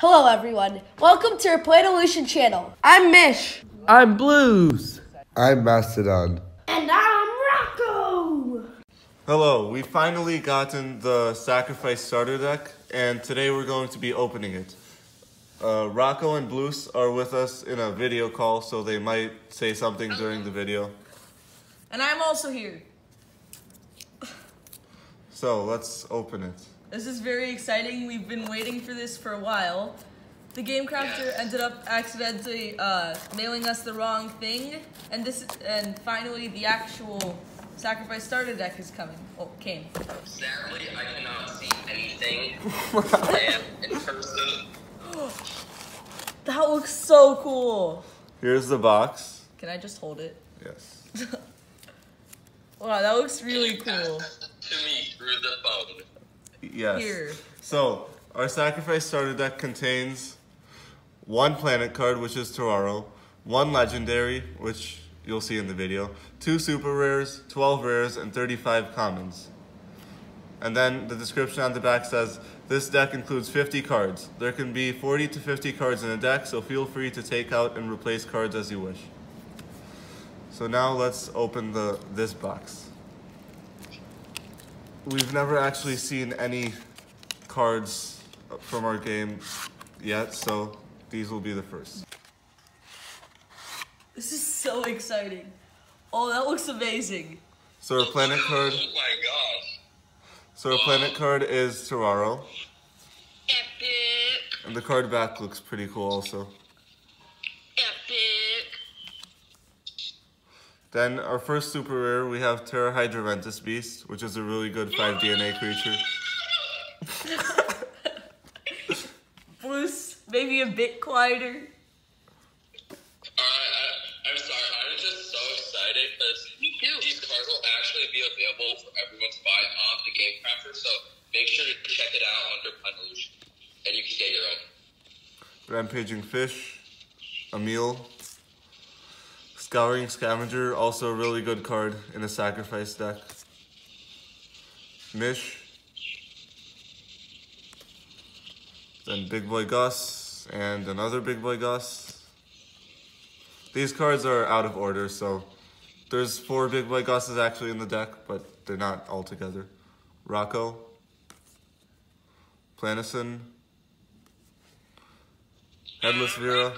Hello everyone, welcome to our Planolution channel. I'm Mish. I'm Blues. I'm Mastodon. And I'm Rocco. Hello, we finally gotten the Sacrifice starter deck, and today we're going to be opening it. Rocco and Blues are with us in a video call, so they might say something during the video. And I'm also here. So, let's open it. This is very exciting. We've been waiting for this for a while. The GameCrafter ended up accidentally mailing us the wrong thing, and finally the actual Sacrifice starter deck is coming. Oh, came. Sadly, I cannot see anything in person. That looks so cool. Here's the box. Can I just hold it? Yes. Wow, that looks really cool. To me through the phone. Yes. Here. So, our Sacrifice starter deck contains one planet card, which is Terraro, one legendary, which you'll see in the video, 2 super rares, 12 rares, and 35 commons. And then the description on the back says, this deck includes 50 cards. There can be 40 to 50 cards in a deck, so feel free to take out and replace cards as you wish. So now let's open this box. We've never actually seen any cards from our game yet, so these will be the first. This is so exciting. Oh, that looks amazing. So our planet card. Oh my gosh. So our planet card is Terraro. Epic. And the card back looks pretty cool also. Epic. Then our first super rare, we have Terra Hydraventus Beast, which is a really good 5 DNA creature. Bruce, maybe a bit quieter. I'm sorry, I'm just so excited because these cards will actually be available for everyone to buy on the GameCrafter, so make sure to check it out under Planolution, and you can get your own. Rampaging Fish, Emil, Scouring Scavenger, also a really good card in a Sacrifice deck. Mish. Then Big Boy Gus, and another Big Boy Gus. These cards are out of order, so there's 4 Big Boy Gus's actually in the deck, but they're not all together. Rocco. Planolution. Headless Vera.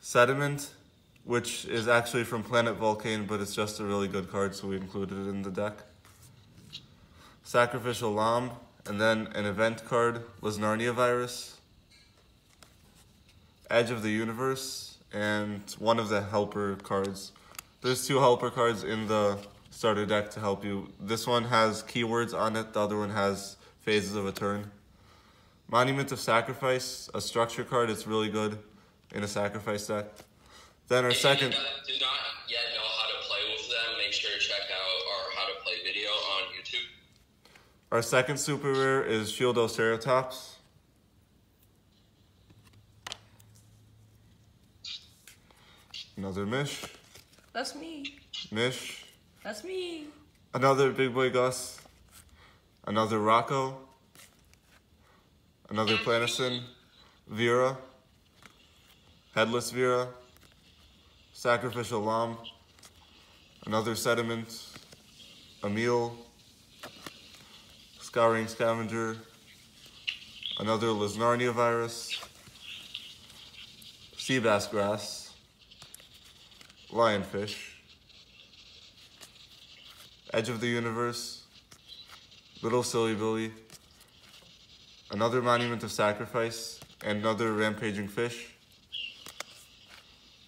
Sediment, which is actually from Planet Vulcane, but it's just a really good card, so we included it in the deck. Sacrificial Lamb, and then an event card, Lasnarnia Virus. Edge of the Universe, and one of the helper cards. There's 2 helper cards in the starter deck to help you. This one has keywords on it, the other one has phases of a turn. Monument of Sacrifice, a structure card, it's really good in a Sacrifice deck. Then our second... If you do not yet know how to play with them, make sure to check out our How to Play video on YouTube. Our second super rare is Shieldoceratops. Another Mish. That's me. Mish. That's me. Another Big Boy Gus. Another Rocco. Another Planolution. Vera. Headless Vera. Sacrificial Lamb. Another Sediment. Emil. Scouring Scavenger. Another Lasnarnia Virus. Seabass Grass. Lionfish. Edge of the Universe. Little Silly Billy. Another Monument of Sacrifice. And another Rampaging Fish.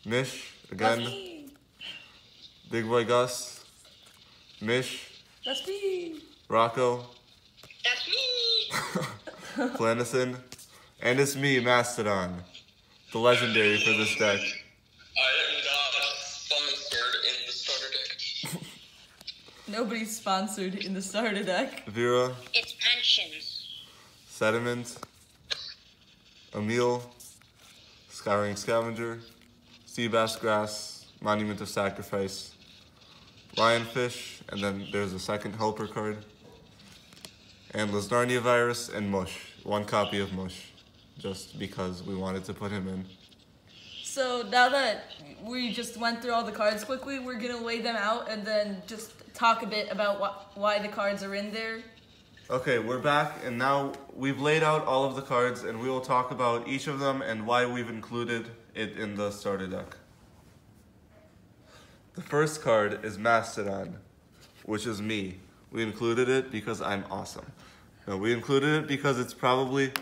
Mish, again. That's me. Big Boy Gus. Mish. That's me. Rocco. That's me! Planolution. And it's me, Mastodon. The legendary for this deck. I am not sponsored in the starter deck. Nobody's sponsored in the starter deck. Vera. It's pensions. Sediment. Emil. Scouring Scavenger. Seabass Grass. Monument of Sacrifice. Lionfish. And then there's a second helper card. And Lasnarnia Virus and Mush. one copy of Mush, just because we wanted to put him in. So now that we just went through all the cards quickly, we're gonna lay them out and then just talk a bit about why the cards are in there. Okay, we're back, and now we've laid out all of the cards, and we will talk about each of them and why we've included it in the starter deck. The first card is Mastodon, which is me. We included it because I'm awesome. No, we included it because it's probably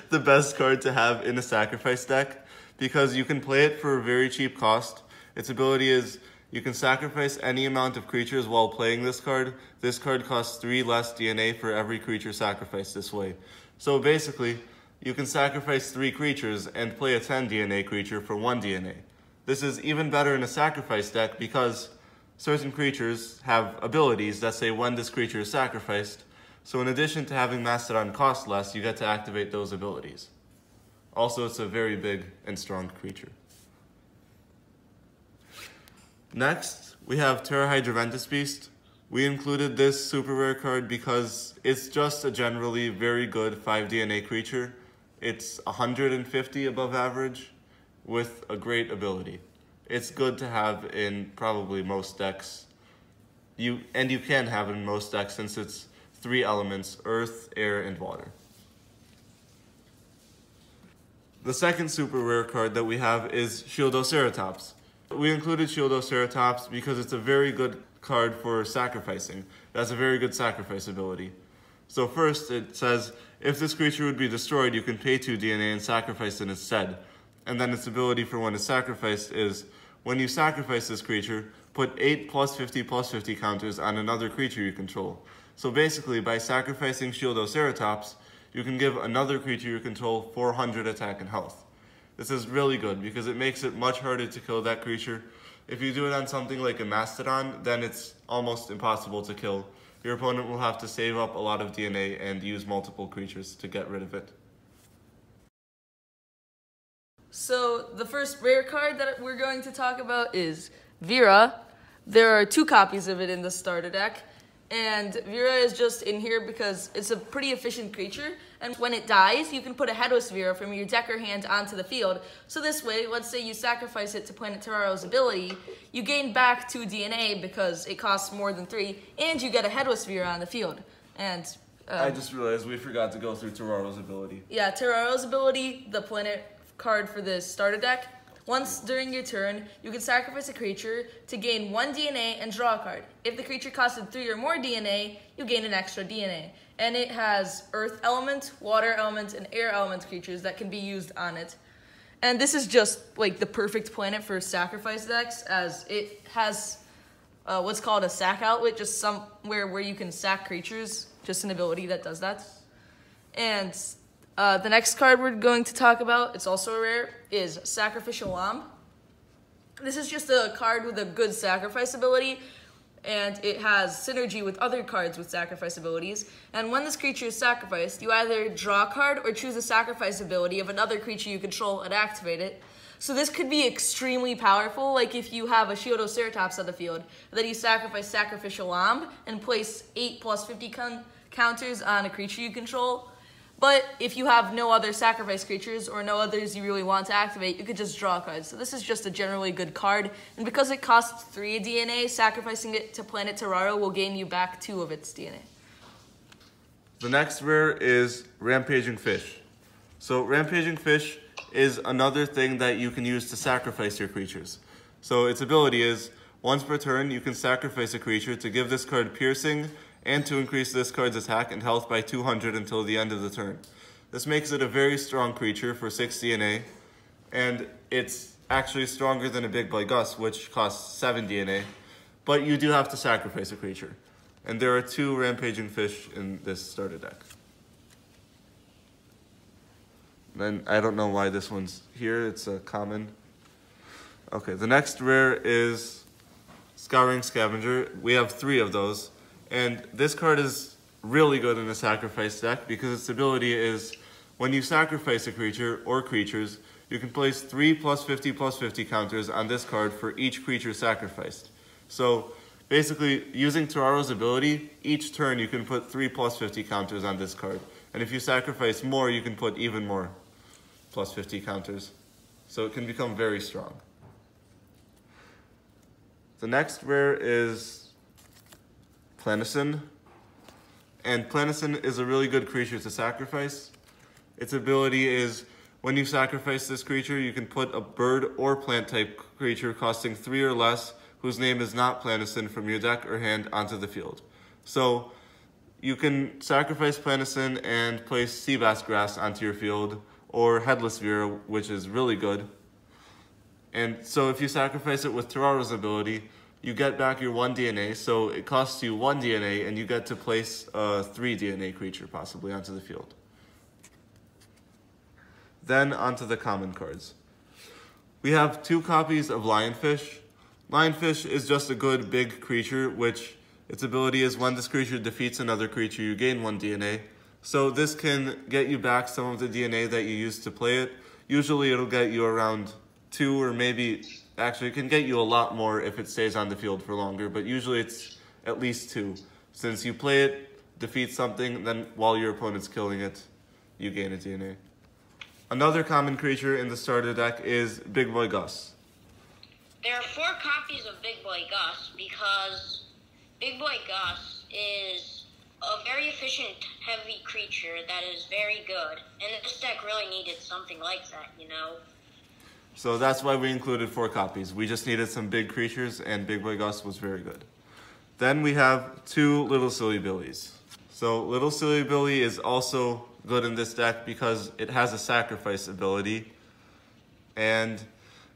the best card to have in a sacrifice deck, because you can play it for a very cheap cost. Its ability is you can sacrifice any amount of creatures while playing this card. This card costs 3 less DNA for every creature sacrificed this way. So basically, you can sacrifice 3 creatures and play a 10 DNA creature for 1 DNA. This is even better in a sacrifice deck because certain creatures have abilities that say when this creature is sacrificed. So in addition to having Mastodon cost less, you get to activate those abilities. Also, it's a very big and strong creature. Next, we have Terrahydra Ventus Beast. We included this super rare card because it's just a generally very good 5 DNA creature. It's 150 above average with a great ability. It's good to have in probably most decks. You can have it in most decks since it's 3 elements: earth, air, and water. The second super rare card that we have is Shieldoceratops. We included Shieldoceratops because it's a very good card for sacrificing. It has a very good sacrifice ability. So first it says, if this creature would be destroyed, you can pay 2 DNA and sacrifice it instead. And then its ability for when it's sacrificed is, when you sacrifice this creature, put 8 +50/+50 counters on another creature you control. So basically, by sacrificing Shieldoceratops, you can give another creature you control 400 attack and health. This is really good because it makes it much harder to kill that creature. If you do it on something like a Mastodon, then it's almost impossible to kill. Your opponent will have to save up a lot of DNA and use multiple creatures to get rid of it. So the first rare card that we're going to talk about is Vera. There are 2 copies of it in the starter deck. And Vera is just in here because it's a pretty efficient creature, and when it dies, you can put a Headless Vera from your deck or hand onto the field. So this way, let's say you sacrifice it to Planet Terraro's ability, you gain back 2 DNA because it costs more than 3, and you get a Headless Vera on the field. And I just realized we forgot to go through Terraro's ability. Yeah, Terraro's ability, the Planet card for this starter deck. Once during your turn, you can sacrifice a creature to gain 1 DNA and draw a card. If the creature costed 3 or more DNA, you gain an extra DNA. And it has Earth Element, Water Element, and Air Element creatures that can be used on it. And this is just like the perfect planet for sacrifice decks, as it has what's called a sack outlet, just somewhere where you can sack creatures, just an ability that does that. And the next card we're going to talk about, it's also rare, is Sacrificial Lamb. This is just a card with a good sacrifice ability, and it has synergy with other cards with sacrifice abilities. And when this creature is sacrificed, you either draw a card or choose a sacrifice ability of another creature you control and activate it. So this could be extremely powerful, like if you have a Shieldoceratops on the field, then you sacrifice Sacrificial Lamb and place 8 +50 counters on a creature you control. But if you have no other sacrifice creatures or no others you really want to activate, you could just draw cards. So this is just a generally good card. And because it costs 3 DNA, sacrificing it to Planet Terraro will gain you back 2 of its DNA. The next rare is Rampaging Fish. So Rampaging Fish is another thing that you can use to sacrifice your creatures. So its ability is, once per turn, you can sacrifice a creature to give this card piercing and to increase this card's attack and health by 200 until the end of the turn. This makes it a very strong creature for 6 DNA, and it's actually stronger than a Big Boy Gus, which costs 7 DNA, but you do have to sacrifice a creature. And there are 2 Rampaging Fish in this starter deck. Then I don't know why this one's here, it's a common. Okay, the next rare is Scouring Scavenger. We have 3 of those. And this card is really good in a sacrifice deck because its ability is, when you sacrifice a creature or creatures, you can place 3 +50/+50 counters on this card for each creature sacrificed. So Basically, using Turaro's ability, each turn you can put 3 plus 50 counters on this card. And if you sacrifice more, you can put even more plus 50 counters. So it can become very strong. The next rare is Planolution. And Planolution is a really good creature to sacrifice. Its ability is, when you sacrifice this creature, you can put a bird or plant type creature costing 3 or less, whose name is not Planolution, from your deck or hand onto the field. So you can sacrifice Planolution and place sea bass grass onto your field, or Headless Vera, which is really good. And so if you sacrifice it with Turaro's ability, you get back your 1 DNA, so it costs you 1 DNA, and you get to place a 3 DNA creature possibly onto the field. Then onto the common cards. We have 2 copies of Lionfish. Lionfish is just a good big creature, which its ability is when this creature defeats another creature, you gain 1 DNA. So this can get you back some of the DNA that you used to play it. Usually it'll get you around 2, or maybe, actually it can get you a lot more if it stays on the field for longer, but usually it's at least 2. Since you play it, defeat something, then while your opponent's killing it, you gain a DNA. Another common creature in the starter deck is Big Boy Gus. There are 4 copies of Big Boy Gus because Big Boy Gus is a very efficient, heavy creature that is very good. And this deck really needed something like that, you know? So that's why we included 4 copies. We just needed some big creatures, and Big Boy Gus was very good. Then we have 2 Little Silly Billies. So Little Silly Billy is also good in this deck because it has a sacrifice ability. And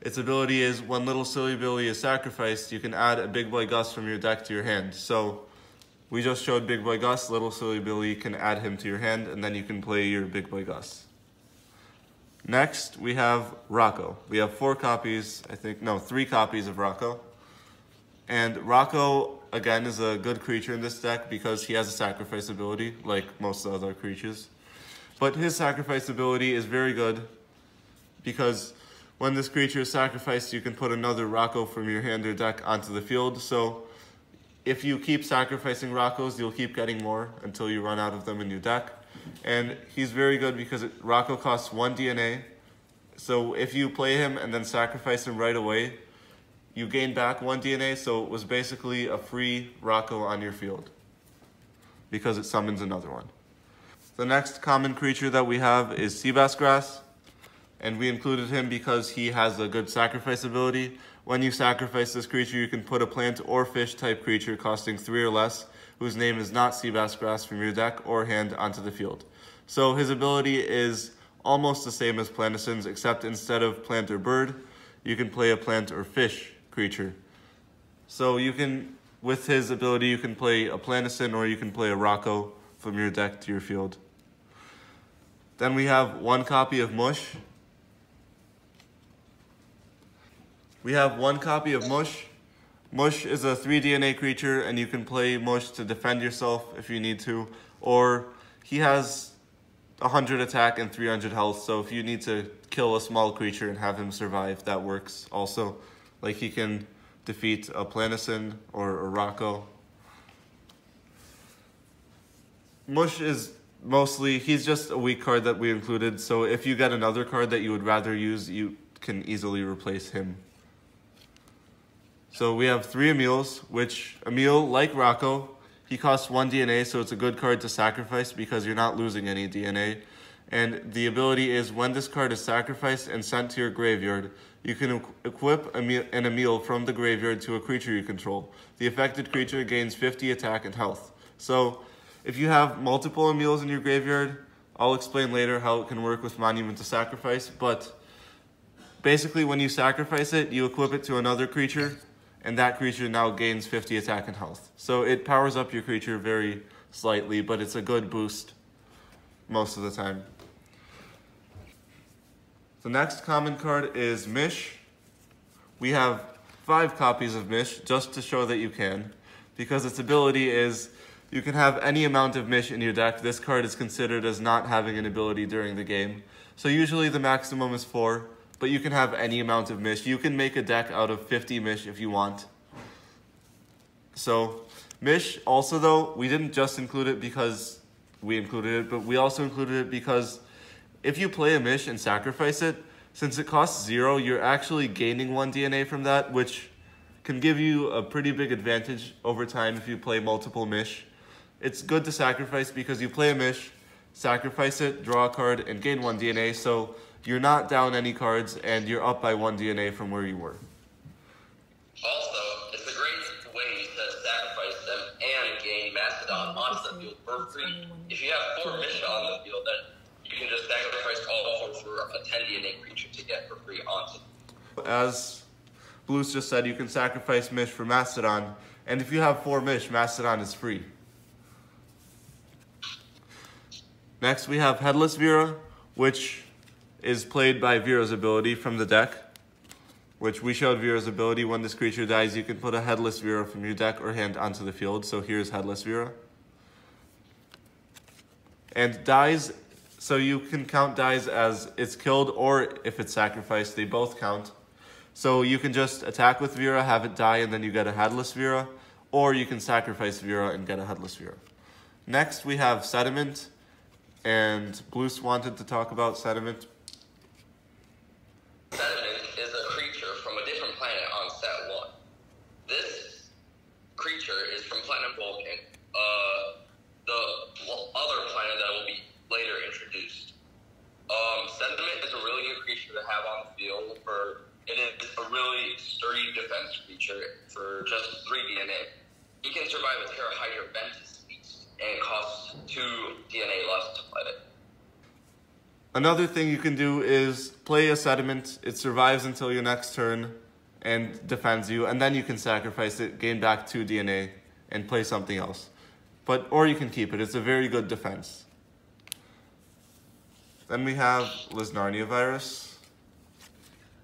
its ability is when Little Silly Billy is sacrificed, you can add a Big Boy Gus from your deck to your hand. So we just showed Big Boy Gus, Little Silly Billy can add him to your hand, and then you can play your Big Boy Gus. Next, we have Rocco. We have 4 copies, 3 copies of Rocco. And Rocco, again, is a good creature in this deck because he has a sacrifice ability, like most of the other creatures. But his sacrifice ability is very good because when this creature is sacrificed, you can put another Rocco from your hand or deck onto the field. So if you keep sacrificing Roccos, you'll keep getting more until you run out of them in your deck. And he's very good because Rocco costs 1 DNA. So if you play him and then sacrifice him right away, you gain back 1 DNA. So it was basically a free Rocco on your field because it summons another one. The next common creature that we have is Sea Bass Grass. And we included him because he has a good sacrifice ability. When you sacrifice this creature, you can put a plant or fish type creature costing 3 or less, whose name is not Sea Bass Grass, from your deck or hand onto the field. So his ability is almost the same as Planolution's, except instead of plant or bird, you can play a plant or fish creature. So you can, with his ability, you can play a Planolution or you can play a Rocco from your deck to your field. Then we have 1 copy of Mush. We have 1 copy of Mush. Mush is a 3 DNA creature, and you can play Mush to defend yourself if you need to, or he has 100 attack and 300 health, so if you need to kill a small creature and have him survive, that works also. Like he can defeat a Planolution or a Rocco. Mush is mostly, he's just a weak card that we included, so if you get another card that you would rather use, you can easily replace him. So we have 3 Emils, which Emil, like Rocco, he costs 1 DNA, so it's a good card to sacrifice because you're not losing any DNA. And the ability is when this card is sacrificed and sent to your graveyard, you can equip an Emil from the graveyard to a creature you control. The affected creature gains 50 attack and health. So if you have multiple Emils in your graveyard, I'll explain later how it can work with Monument to Sacrifice, but basically when you sacrifice it, you equip it to another creature, and that creature now gains 50 attack and health. So it powers up your creature very slightly, but it's a good boost most of the time. The next common card is Mish. We have 5 copies of Mish just to show that you can, because its ability is you can have any amount of Mish in your deck. This card is considered as not having an ability during the game. So usually the maximum is 4. But you can have any amount of Mish. You can make a deck out of 50 Mish if you want. So Mish also though, we didn't just include it because we included it, but we also included it because if you play a Mish and sacrifice it, since it costs 0, you're actually gaining 1 DNA from that, which can give you a pretty big advantage over time if you play multiple Mish. It's good to sacrifice because you play a Mish, sacrifice it, draw a card, and gain 1 DNA, so you're not down any cards and you're up by 1 DNA from where you were. Also, it's a great way to sacrifice them and gain Mastodon onto the field for free. If you have 4 Mish on the field, then you can just sacrifice all 4 for a 10 DNA creature to get for free onto. As Blues just said, you can sacrifice Mish for Mastodon, and if you have 4 Mish, Mastodon is free. Next we have Headless Vera, which is played by Vera's ability from the deck, which we showed Vera's ability. When this creature dies, you can put a Headless Vera from your deck or hand onto the field. So here's Headless Vera. And dies, so you can count dies as it's killed or if it's sacrificed, they both count. So you can just attack with Vera, have it die, and then you get a Headless Vera, or you can sacrifice Vera and get a Headless Vera. Next we have Sediment, and Blues wanted to talk about Sediment. Sediment is a creature from a different planet on set 1. This creature is from Planet Vulcan, the other planet that will be later introduced. Sediment is a really good creature to have on the field. It is a really sturdy defense creature for just 3 DNA. He can survive a Terra Hydra Ventus beast, and it costs 2 DNA less to fight it. Another thing you can do is play a Sediment. It survives until your next turn and defends you, and then you can sacrifice it, gain back 2 DNA, and play something else. Or you can keep it. It's a very good defense. Then we have Lisnarnia Virus.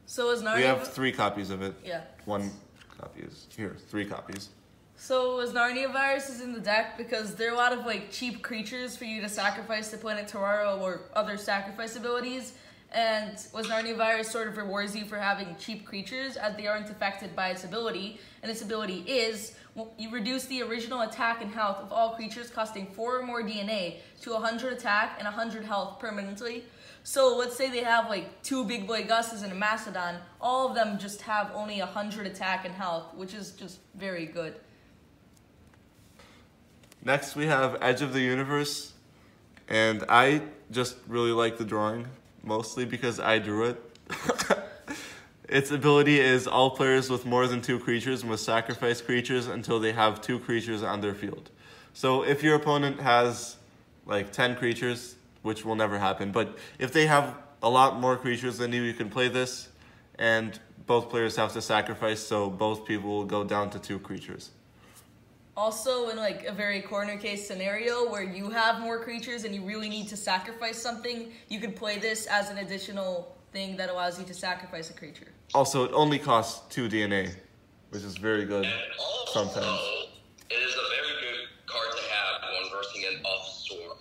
So is Narnia... We have 3 copies of it. Yeah. 1 copy is here. 3 copies. So is Narnia Virus is in the deck because there are a lot of like cheap creatures for you to sacrifice to Planet Toraro or other sacrifice abilities. And was Narnia Virus sort of rewards you for having cheap creatures as they aren't affected by its ability. And its ability is, you reduce the original attack and health of all creatures costing 4 or more DNA to 100 attack and 100 health permanently. So let's say they have like 2 Big Boy Gus's and a Mastodon. All of them just have only 100 attack and health, which is just very good. Next we have Edge of the Universe, and I just really like the drawing, mostly because I drew it. Its ability is all players with more than 2 creatures must sacrifice creatures until they have 2 creatures on their field. So if your opponent has like 10 creatures, which will never happen, but if they have a lot more creatures than you, you can play this, and both players have to sacrifice, so both people will go down to 2 creatures. Also, in like a very corner case scenario where you have more creatures and you really need to sacrifice something, you could play this as an additional thing that allows you to sacrifice a creature. Also, it only costs 2 DNA, which is very good And also, sometimes. it is a very good card to have when versing an off-sword.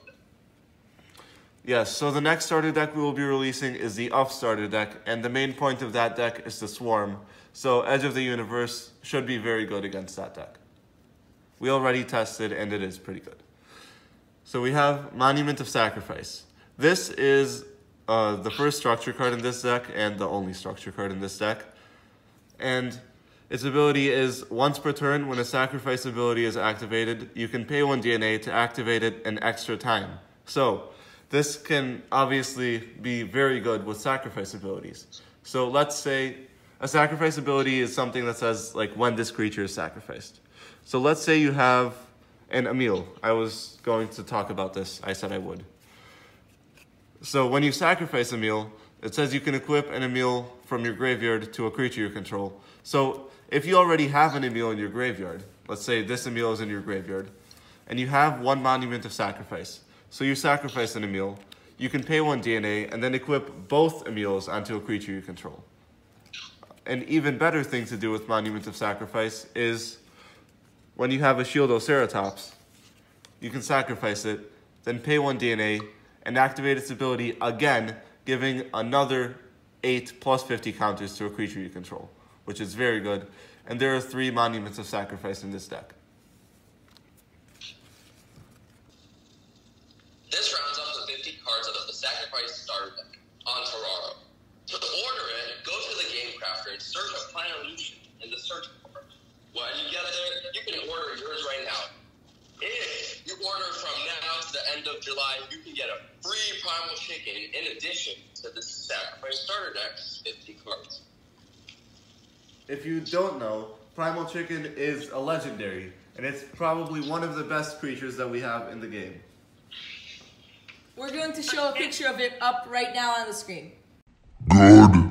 Yes, so the next starter deck we will be releasing is the Uff starter deck, and the main point of that deck is to swarm. So Edge of the Universe should be very good against that deck. We already tested, and it is pretty good. So we have Monument of Sacrifice. This is the first structure card in this deck, and the only structure card in this deck. And its ability is, once per turn, when a sacrifice ability is activated, you can pay 1 DNA to activate it an extra time. So this can obviously be very good with sacrifice abilities. So let's say a sacrifice ability is something that says, like, when this creature is sacrificed. So let's say you have an Emil. I was going to talk about this. I said I would. So when you sacrifice Emil, it says you can equip an Emil from your graveyard to a creature you control. So if you already have an Emil in your graveyard, let's say this Emil is in your graveyard, and you have 1 Monument of Sacrifice. So you sacrifice an Emil, you can pay 1 DNA, and then equip both Emils onto a creature you control. An even better thing to do with Monument of Sacrifice is when you have a Shieldoceratops, you can sacrifice it, then pay 1 DNA, and activate its ability again, giving another 8 plus 50 counters to a creature you control, which is very good. And there are 3 Monuments of Sacrifice in this deck. Sacrifice starter deck on Terraro. To order it, go to the GameCrafter and search up Planolution in the search bar. When you get there, you can order yours right now. If you order from now to the end of July, you can get a free Primal Chicken in addition to the Sacrifice starter deck, 50 cards. If you don't know, Primal Chicken is a legendary, and it's probably one of the best creatures that we have in the game. We're going to show a picture of it up right now on the screen. Good.